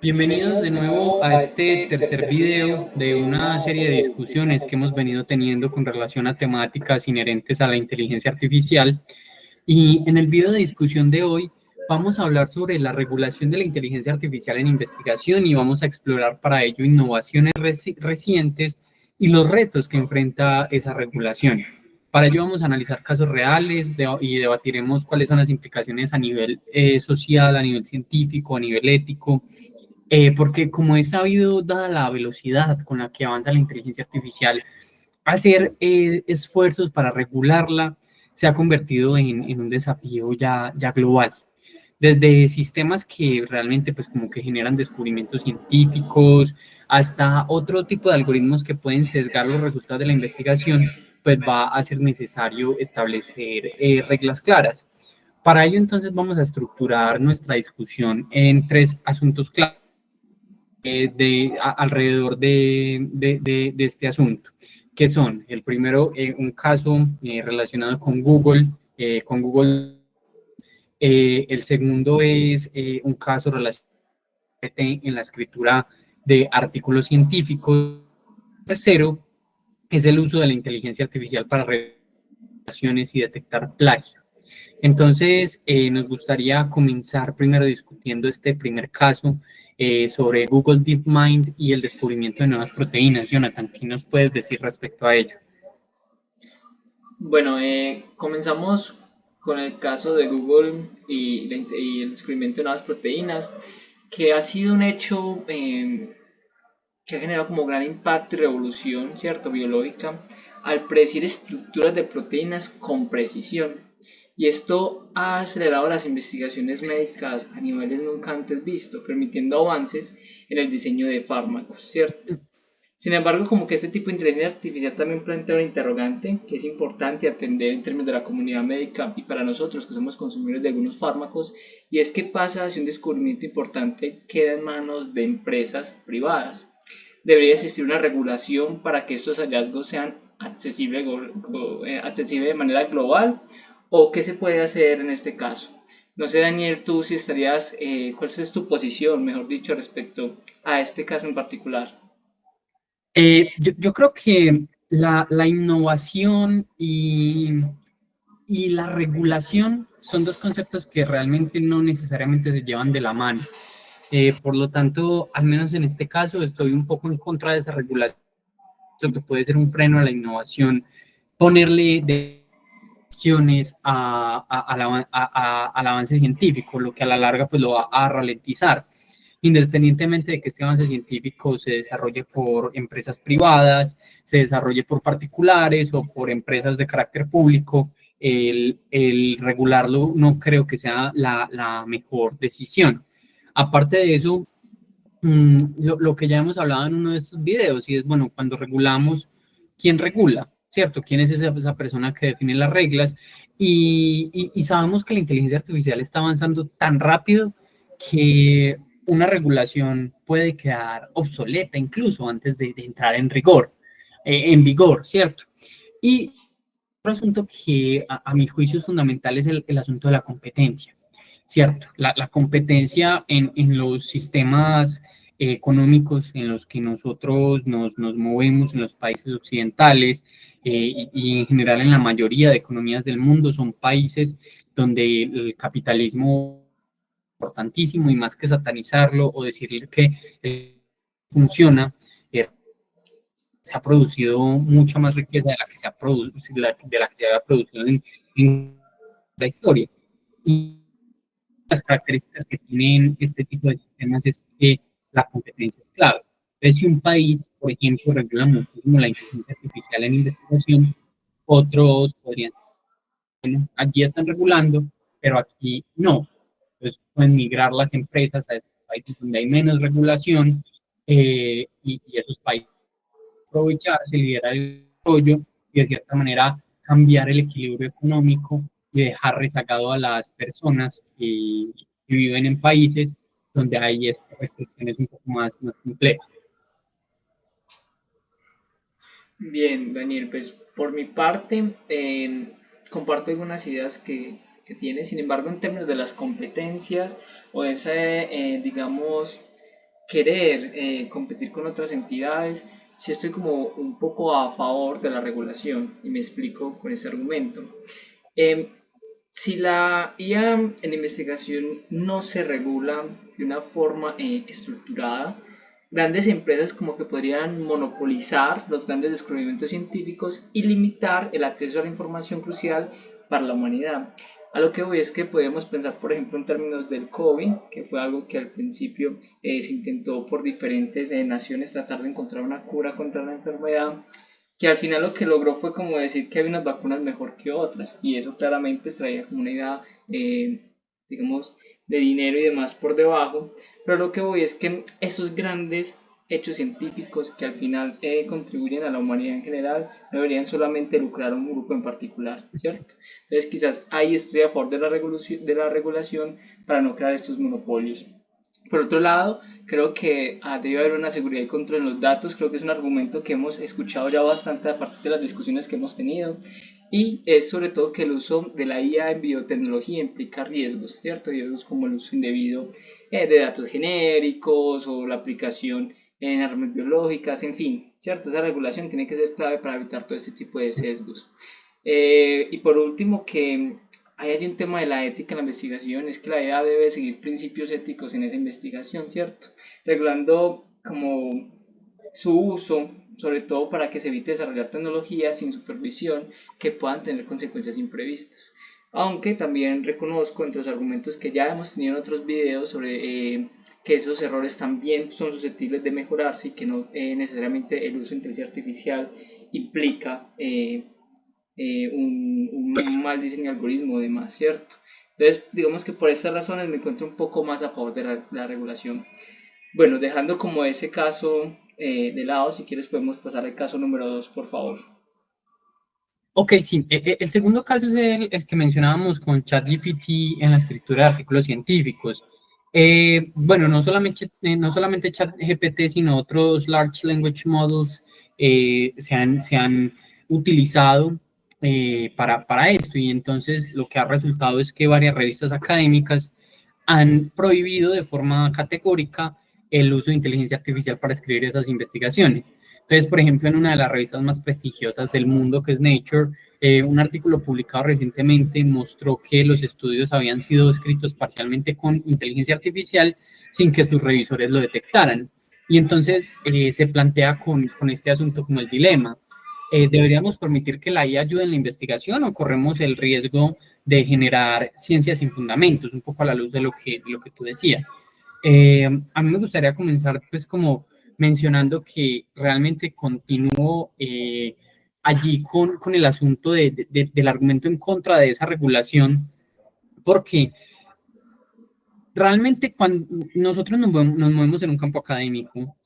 Bienvenidos de nuevo a este tercer video de una serie de discusiones que hemos venido teniendo con relación a temáticas inherentes a la inteligencia artificial. Y en el video de discusión de hoy vamos a hablar sobre la regulación de la inteligencia artificial en investigación y vamos a explorar para ello innovaciones recientes y los retos que enfrenta esa regulación. Para ello vamos a analizar casos reales y debatiremos cuáles son las implicaciones a nivel social, a nivel científico, a nivel ético, porque como es sabido, dada la velocidad con la que avanza la inteligencia artificial, hacer esfuerzos para regularla se ha convertido en un desafío ya global. Desde sistemas que realmente pues como que generan descubrimientos científicos hasta otro tipo de algoritmos que pueden sesgar los resultados de la investigación, pues va a ser necesario establecer reglas claras. Para ello entonces vamos a estructurar nuestra discusión en tres asuntos clave alrededor de este asunto, que son el primero, un caso relacionado con Google. El segundo es un caso relacionado en la escritura de artículos científicos. El tercero es el uso de la inteligencia artificial para relaciones y detectar plagio. Entonces, nos gustaría comenzar primero discutiendo este primer caso sobre Google DeepMind y el descubrimiento de nuevas proteínas. Jonathan, ¿qué nos puedes decir respecto a ello? Bueno, comenzamos con el caso de Google y el descubrimiento de nuevas proteínas, que ha sido un hecho que ha generado como gran impacto y revolución, ¿cierto?, biológica, al predecir estructuras de proteínas con precisión. Y esto ha acelerado las investigaciones médicas a niveles nunca antes vistos, permitiendo avances en el diseño de fármacos, ¿cierto? Sin embargo, como que este tipo de inteligencia artificial también plantea una interrogante que es importante atender en términos de la comunidad médica y para nosotros que somos consumidores de algunos fármacos, y es qué pasa si un descubrimiento importante queda en manos de empresas privadas. Debería existir una regulación para que estos hallazgos sean accesibles de manera global, o qué se puede hacer en este caso. No sé, Daniel, tú si estarías, ¿cuál es tu posición, mejor dicho, respecto a este caso en particular? Yo creo que la innovación y la regulación son dos conceptos que realmente no necesariamente se llevan de la mano. Por lo tanto, al menos en este caso, estoy un poco en contra de esa regulación, que puede ser un freno a la innovación, ponerle de acciones al avance científico, lo que a la larga pues lo va a ralentizar. Independientemente de que este avance científico se desarrolle por empresas privadas, se desarrolle por particulares o por empresas de carácter público, el regularlo no creo que sea la mejor decisión. Aparte de eso, lo que ya hemos hablado en uno de estos videos, y es, bueno, cuando regulamos, ¿quién regula? ¿Cierto? ¿Quién es esa persona que define las reglas? Y sabemos que la inteligencia artificial está avanzando tan rápido que una regulación puede quedar obsoleta incluso antes de entrar en vigor, ¿cierto? Y otro asunto que a mi juicio es fundamental es el asunto de la competencia, ¿cierto? La competencia en los sistemas económicos en los que nosotros nos movemos en los países occidentales y en general en la mayoría de economías del mundo son países donde el capitalismo es importantísimo y más que satanizarlo o decirle que funciona, eh, se ha producido mucha más riqueza de la que se, de la que se había producido en la historia. Y las características que tienen este tipo de sistemas es que la competencia es clave. Entonces, si un país, por ejemplo, regula muchísimo la inteligencia artificial en investigación, otros podrían, bueno, allí están regulando, pero aquí no. Entonces, pueden migrar las empresas a esos países donde hay menos regulación y esos países aprovecharse, liderar el desarrollo y de cierta manera cambiar el equilibrio económico y dejar rezagado a las personas que viven en países donde hay estas restricciones un poco más complejas. Bien, Daniel, pues por mi parte comparto algunas ideas que tiene, sin embargo, en términos de las competencias o ese, digamos, querer competir con otras entidades, sí estoy como un poco a favor de la regulación, y me explico con ese argumento. Eh, si la IA en investigación no se regula de una forma estructurada, grandes empresas como que podrían monopolizar los grandes descubrimientos científicos y limitar el acceso a la información crucial para la humanidad. A lo que voy es que podemos pensar, por ejemplo, en términos del COVID, que fue algo que al principio se intentó por diferentes naciones tratar de encontrar una cura contra la enfermedad, que al final lo que logró fue como decir que había unas vacunas mejor que otras, y eso claramente traía como una idea, digamos, de dinero y demás por debajo, pero lo que voy es que esos grandes hechos científicos que al final contribuyen a la humanidad en general no deberían solamente lucrar a un grupo en particular, ¿cierto? Entonces quizás ahí estoy a favor de la regulación para no crear estos monopolios. Por otro lado, creo que debe haber una seguridad y control en los datos. Creo que es un argumento que hemos escuchado ya bastante a partir de las discusiones que hemos tenido. Y es sobre todo que el uso de la IA en biotecnología implica riesgos, ¿cierto? Riesgos como el uso indebido de datos genéricos o la aplicación en armas biológicas, en fin, ¿cierto? Esa regulación tiene que ser clave para evitar todo este tipo de sesgos. Y por último, que hay un tema de la ética en la investigación, es que la IA debe seguir principios éticos en esa investigación, ¿cierto? Regulando como su uso, sobre todo para que se evite desarrollar tecnologías sin supervisión que puedan tener consecuencias imprevistas. Aunque también reconozco entre los argumentos que ya hemos tenido en otros videos sobre que esos errores también son susceptibles de mejorarse y que no necesariamente el uso de inteligencia artificial implica un mal diseño de algoritmo, demás, ¿cierto? Entonces, digamos que por estas razones me encuentro un poco más a favor de la regulación. Bueno, dejando como ese caso de lado, si quieres podemos pasar al caso número 2, por favor. Ok, sí. El segundo caso es el que mencionábamos con ChatGPT en la escritura de artículos científicos. Bueno, no solamente ChatGPT, sino otros Large Language Models se han utilizado para esto. Y entonces lo que ha resultado es que varias revistas académicas han prohibido de forma categórica el uso de inteligencia artificial para escribir esas investigaciones. Entonces, por ejemplo, en una de las revistas más prestigiosas del mundo, que es Nature, un artículo publicado recientemente mostró que los estudios habían sido escritos parcialmente con inteligencia artificial sin que sus revisores lo detectaran. Y entonces se plantea con este asunto como el dilema. ¿Deberíamos permitir que la IA ayude en la investigación o corremos el riesgo de generar ciencias sin fundamentos, un poco a la luz de lo que tú decías? A mí me gustaría comenzar pues como mencionando que realmente continúo allí con el asunto del argumento en contra de esa regulación, porque realmente cuando nosotros nos movemos en un campo académico,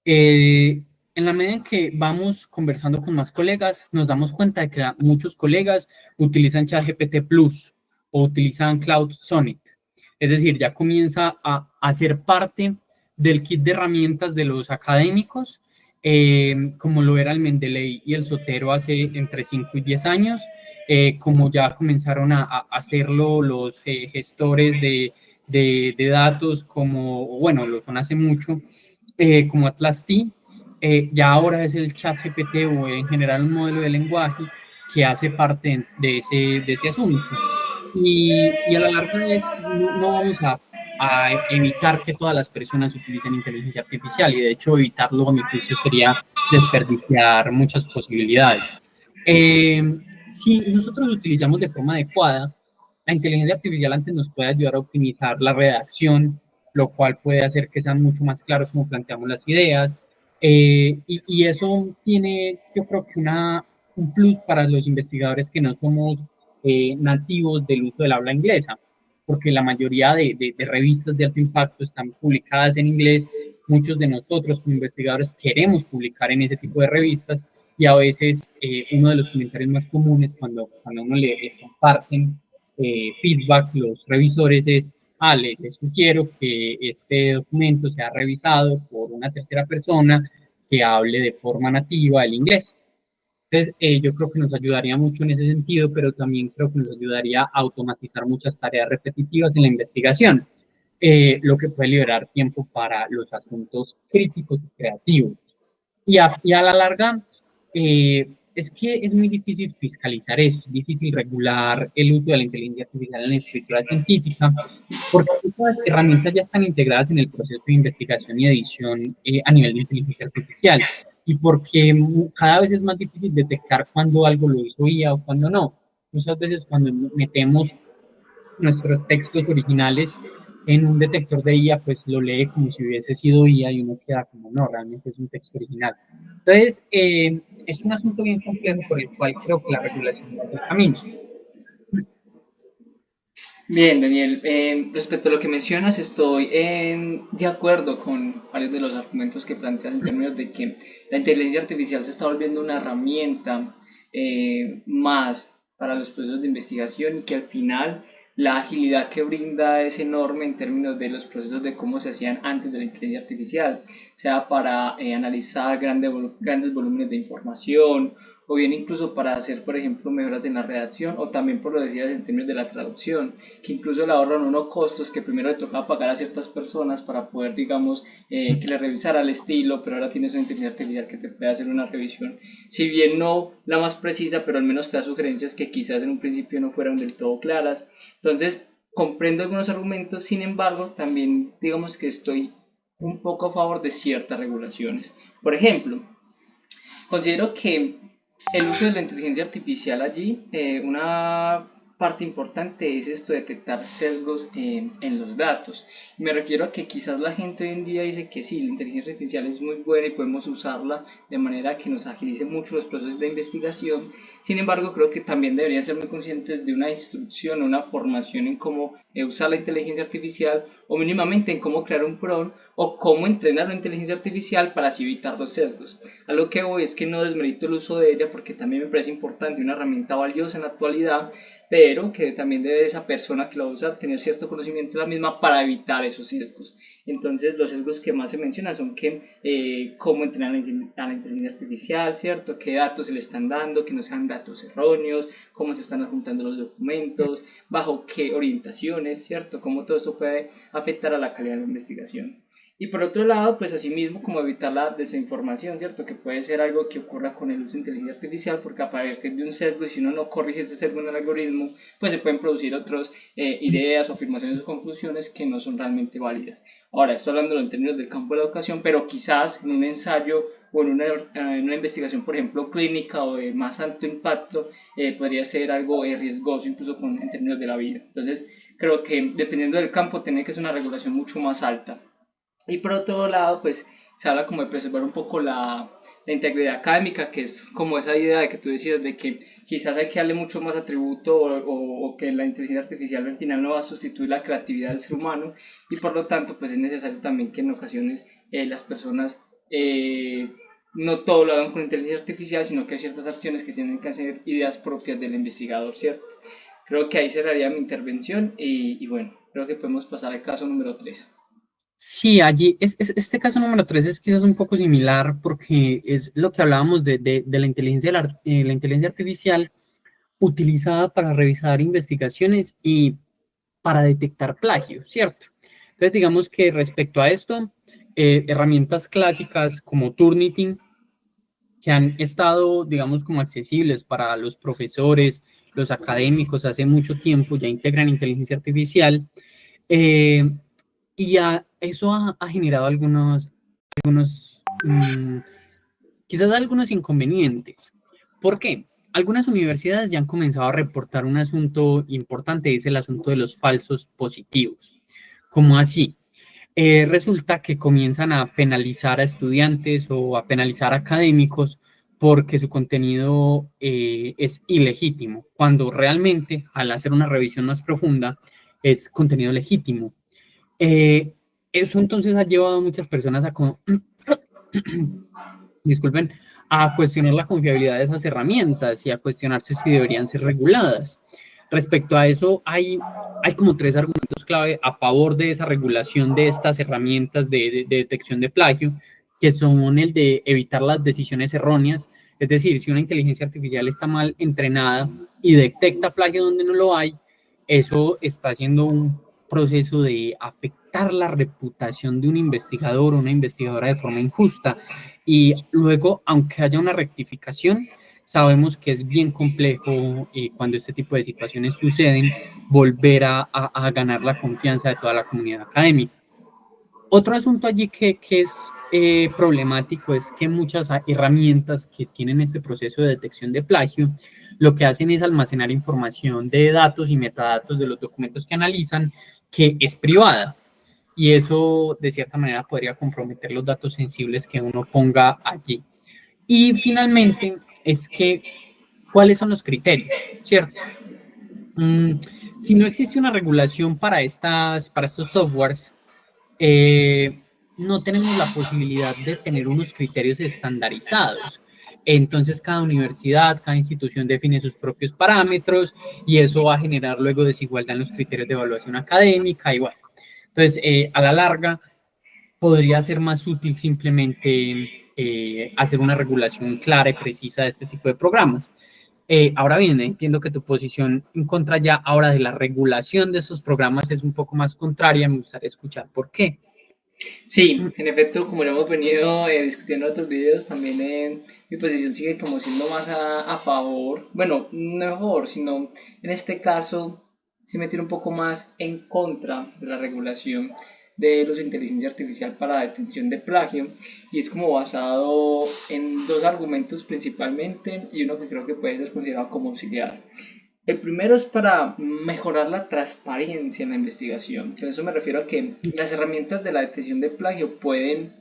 en la medida en que vamos conversando con más colegas, nos damos cuenta de que muchos colegas utilizan ChatGPT Plus o utilizan Cloud Sonnet. Es decir, ya comienza a ser parte del kit de herramientas de los académicos, como lo era el Mendeley y el Zotero hace entre 5 y 10 años, como ya comenzaron a hacerlo los gestores de datos, como, bueno, lo son hace mucho, como Atlas T. Ya ahora es el ChatGPT o en general un modelo de lenguaje que hace parte de ese asunto. Y a la larga no vamos a evitar que todas las personas utilicen inteligencia artificial, y de hecho evitarlo a mi juicio sería desperdiciar muchas posibilidades. Si nosotros lo utilizamos de forma adecuada, la inteligencia artificial antes nos puede ayudar a optimizar la redacción, lo cual puede hacer que sean mucho más claros como planteamos las ideas, y eso tiene, yo creo que un plus para los investigadores que no somos nativos del uso del habla inglesa, porque la mayoría de revistas de alto impacto están publicadas en inglés. Muchos de nosotros como investigadores queremos publicar en ese tipo de revistas, y a veces uno de los comentarios más comunes cuando uno le comparten feedback los revisores es: le sugiero que este documento sea revisado por una tercera persona que hable de forma nativa el inglés. Entonces, yo creo que nos ayudaría mucho en ese sentido, pero también creo que nos ayudaría a automatizar muchas tareas repetitivas en la investigación. lo que puede liberar tiempo para los asuntos críticos y creativos. Y a la larga, es que es muy difícil fiscalizar esto, es difícil regular el uso de la inteligencia artificial en la escritura científica, porque estas herramientas ya están integradas en el proceso de investigación y edición a nivel de inteligencia artificial, y porque cada vez es más difícil detectar cuándo algo lo hizo IA o cuándo no. Muchas veces cuando metemos nuestros textos originales en un detector de IA, pues lo lee como si hubiese sido IA y uno queda como, no, realmente es un texto original. Entonces, es un asunto bien complejo por el cual creo que la regulación va a ser el camino. Bien, Daniel, respecto a lo que mencionas, estoy de acuerdo con varios de los argumentos que planteas en términos de que la inteligencia artificial se está volviendo una herramienta más para los procesos de investigación y que al final la agilidad que brinda es enorme en términos de los procesos de cómo se hacían antes de la inteligencia artificial, sea para analizar grandes volúmenes de información o bien incluso para hacer, por ejemplo, mejoras en la redacción, o también por lo decías en términos de la traducción, que incluso le ahorran unos costos que primero le tocaba pagar a ciertas personas para poder, digamos, que le revisara el estilo, pero ahora tienes una inteligencia artificial que te puede hacer una revisión, si bien no la más precisa, pero al menos te da sugerencias que quizás en un principio no fueran del todo claras. Entonces, comprendo algunos argumentos, sin embargo, también digamos que estoy un poco a favor de ciertas regulaciones. Por ejemplo, considero que el uso de la inteligencia artificial allí, una parte importante es esto de detectar sesgos en los datos. Me refiero a que quizás la gente hoy en día dice que sí, la inteligencia artificial es muy buena y podemos usarla de manera que nos agilice mucho los procesos de investigación. Sin embargo, creo que también deberían ser muy conscientes de una instrucción, una formación en cómo usar la inteligencia artificial o mínimamente en cómo crear un prompt o cómo entrenar la inteligencia artificial para así evitar los sesgos. A lo que voy es que no desmerito el uso de ella porque también me parece importante, una herramienta valiosa en la actualidad, pero que también debe esa persona que la va a usar tener cierto conocimiento de la misma para evitar esos sesgos. Entonces los sesgos que más se mencionan son que cómo entrenar a la inteligencia artificial, ¿cierto? Qué datos se le están dando, que no sean datos erróneos, cómo se están adjuntando los documentos, bajo qué orientaciones, ¿cierto? Cómo todo esto puede afectar a la calidad de la investigación. Y por otro lado, pues asimismo, como evitar la desinformación, ¿cierto? Que puede ser algo que ocurra con el uso de inteligencia artificial, porque a partir de un sesgo, y si uno no corrige ese sesgo en el algoritmo, pues se pueden producir otras ideas o afirmaciones o conclusiones que no son realmente válidas. Ahora, estoy hablando en términos del campo de la educación, pero quizás en un ensayo o en una investigación, por ejemplo, clínica o de más alto impacto, podría ser algo riesgoso, incluso en términos de la vida. Entonces, creo que dependiendo del campo, tiene que ser una regulación mucho más alta. Y por otro lado, pues se habla como de preservar un poco la integridad académica, que es como esa idea de que tú decías de que quizás hay que darle mucho más atributo o que la inteligencia artificial al final no va a sustituir la creatividad del ser humano y por lo tanto pues es necesario también que en ocasiones las personas no todo lo hagan con inteligencia artificial, sino que hay ciertas acciones que tienen que ser ideas propias del investigador, ¿cierto? Creo que ahí cerraría mi intervención y bueno, creo que podemos pasar al caso número 3. Sí, allí, este caso número 3 es quizás un poco similar porque es lo que hablábamos de la inteligencia artificial utilizada para revisar investigaciones y para detectar plagio, ¿cierto? Entonces, digamos que respecto a esto, herramientas clásicas como Turnitin, que han estado, digamos, como accesibles para los profesores, los académicos hace mucho tiempo, ya integran inteligencia artificial, eh, y eso ha generado quizás algunos inconvenientes. ¿Por qué? Algunas universidades ya han comenzado a reportar un asunto importante, es el asunto de los falsos positivos. ¿Cómo así? Resulta que comienzan a penalizar a estudiantes o a penalizar a académicos porque su contenido es ilegítimo, cuando realmente al hacer una revisión más profunda es contenido legítimo. Eh, Eso entonces ha llevado a muchas personas a, disculpen, a cuestionar la confiabilidad de esas herramientas y a cuestionarse si deberían ser reguladas. Respecto a eso, hay como tres argumentos clave a favor de esa regulación de estas herramientas de detección de plagio, que son el de evitar las decisiones erróneas, es decir, si una inteligencia artificial está mal entrenada y detecta plagio donde no lo hay, eso está haciendo proceso de afectar la reputación de un investigador o una investigadora de forma injusta. Y luego, aunque haya una rectificación, sabemos que es bien complejo cuando este tipo de situaciones suceden, volver a ganar la confianza de toda la comunidad académica. Otro asunto allí que es problemático es que muchas herramientas que tienen este proceso de detección de plagio, lo que hacen es almacenar información de datos y metadatos de los documentos que analizan, que es privada. Y eso, de cierta manera, podría comprometer los datos sensibles que uno ponga allí. Y finalmente, es que, ¿cuáles son los criterios? ¿Cierto? Si no existe una regulación para estos softwares, no tenemos la posibilidad de tener unos criterios estandarizados. Entonces, cada universidad, cada institución define sus propios parámetros y eso va a generar luego desigualdad en los criterios de evaluación académica y bueno. Entonces, a la larga, podría ser más útil simplemente hacer una regulación clara y precisa de este tipo de programas. Ahora bien, entiendo que tu posición en contra ya ahora de la regulación de esos programas es un poco más contraria. Me gustaría escuchar por qué. Sí, en efecto, como lo hemos venido discutiendo en otros videos, también mi posición sigue como siendo más a favor, bueno, no a favor, sino en este caso sí me tiro un poco más en contra de la regulación del uso de inteligencia artificial para la detención de plagio, y es como basado en dos argumentos principalmente y uno que creo que puede ser considerado como auxiliar. El primero es para mejorar la transparencia en la investigación. Con eso me refiero a que las herramientas de la detección de plagio pueden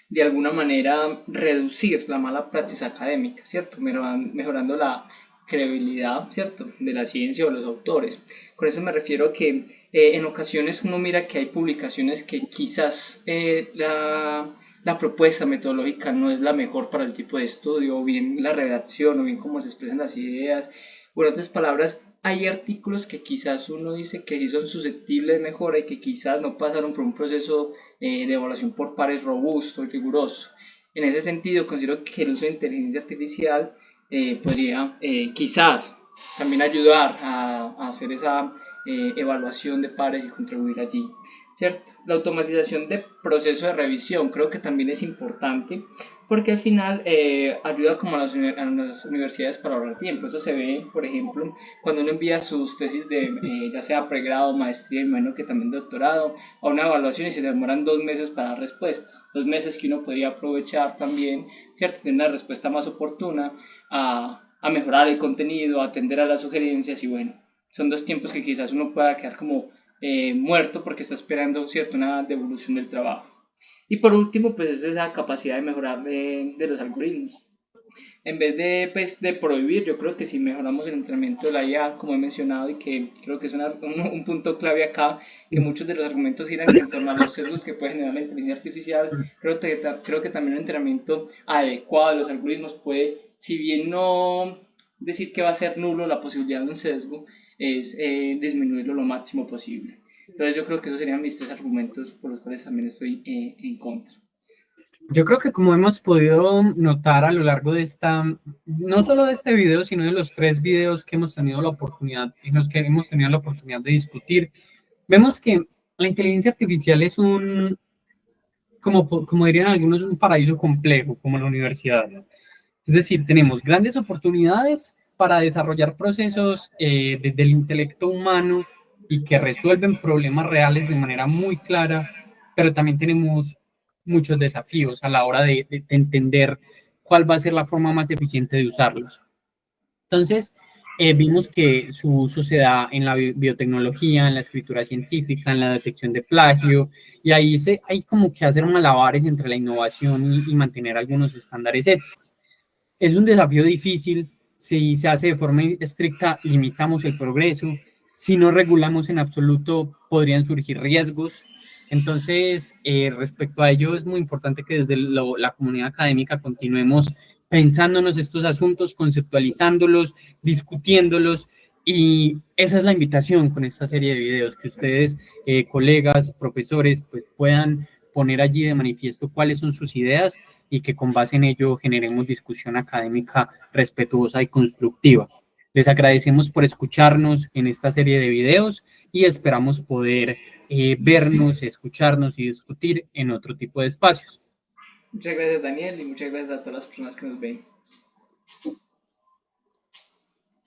de alguna manera reducir la mala praxis académica, ¿cierto? Mejorando la credibilidad, ¿cierto?, de la ciencia o los autores. Con eso me refiero a que en ocasiones uno mira que hay publicaciones que quizás la propuesta metodológica no es la mejor para el tipo de estudio, o bien la redacción, o bien cómo se expresan las ideas, o en otras palabras, hay artículos que quizás uno dice que sí son susceptibles de mejora y que quizás no pasaron por un proceso de evaluación por pares robusto y riguroso. En ese sentido, considero que el uso de inteligencia artificial podría quizás también ayudar a hacer esa evaluación de pares y contribuir allí, ¿cierto? La automatización de proceso de revisión creo que también es importante porque al final ayuda como a las universidades para ahorrar tiempo. Eso se ve, por ejemplo, cuando uno envía sus tesis de ya sea pregrado, maestría y menos que también doctorado a una evaluación y se demoran 2 meses para dar respuesta. 2 meses que uno podría aprovechar también, ¿cierto? Tener una respuesta más oportuna a mejorar el contenido, a atender a las sugerencias y bueno, son 2 tiempos que quizás uno pueda quedar como muerto porque está esperando, ¿cierto?, una devolución del trabajo. Y por último, pues es esa capacidad de mejorar de los algoritmos. En vez de, pues, de prohibir, yo creo que si mejoramos el entrenamiento de la IA, como he mencionado, y que creo que es un punto clave acá, que muchos de los argumentos giran en torno a los sesgos que puede generar la inteligencia artificial, creo que también un entrenamiento adecuado de los algoritmos puede, si bien no decir que va a ser nulo la posibilidad de un sesgo, es disminuirlo lo máximo posible. Entonces yo creo que esos serían mis 3 argumentos por los cuales también estoy en contra. Yo creo que como hemos podido notar a lo largo de no solo de este video, sino de los 3 videos que hemos tenido la oportunidad, en los que hemos tenido la oportunidad de discutir, vemos que la inteligencia artificial es como dirían algunos, un paraíso complejo, como la universidad. Es decir, tenemos grandes oportunidades para desarrollar procesos del intelecto humano y que resuelven problemas reales de manera muy clara, pero también tenemos muchos desafíos a la hora de entender cuál va a ser la forma más eficiente de usarlos. Entonces, vimos que su uso se da en la biotecnología, en la escritura científica, en la detección de plagio, y ahí hay como que hacer malabares entre la innovación y mantener algunos estándares éticos. Es un desafío difícil. Si se hace de forma estricta, limitamos el progreso. Si no regulamos en absoluto, podrían surgir riesgos. Entonces, respecto a ello, es muy importante que desde la comunidad académica continuemos pensándonos estos asuntos, conceptualizándolos, discutiéndolos, y esa es la invitación con esta serie de videos, que ustedes, colegas, profesores, pues puedan poner allí de manifiesto cuáles son sus ideas y que con base en ello generemos discusión académica respetuosa y constructiva. Les agradecemos por escucharnos en esta serie de videos y esperamos poder vernos, escucharnos y discutir en otro tipo de espacios. Muchas gracias, Daniel, y muchas gracias a todas las personas que nos ven.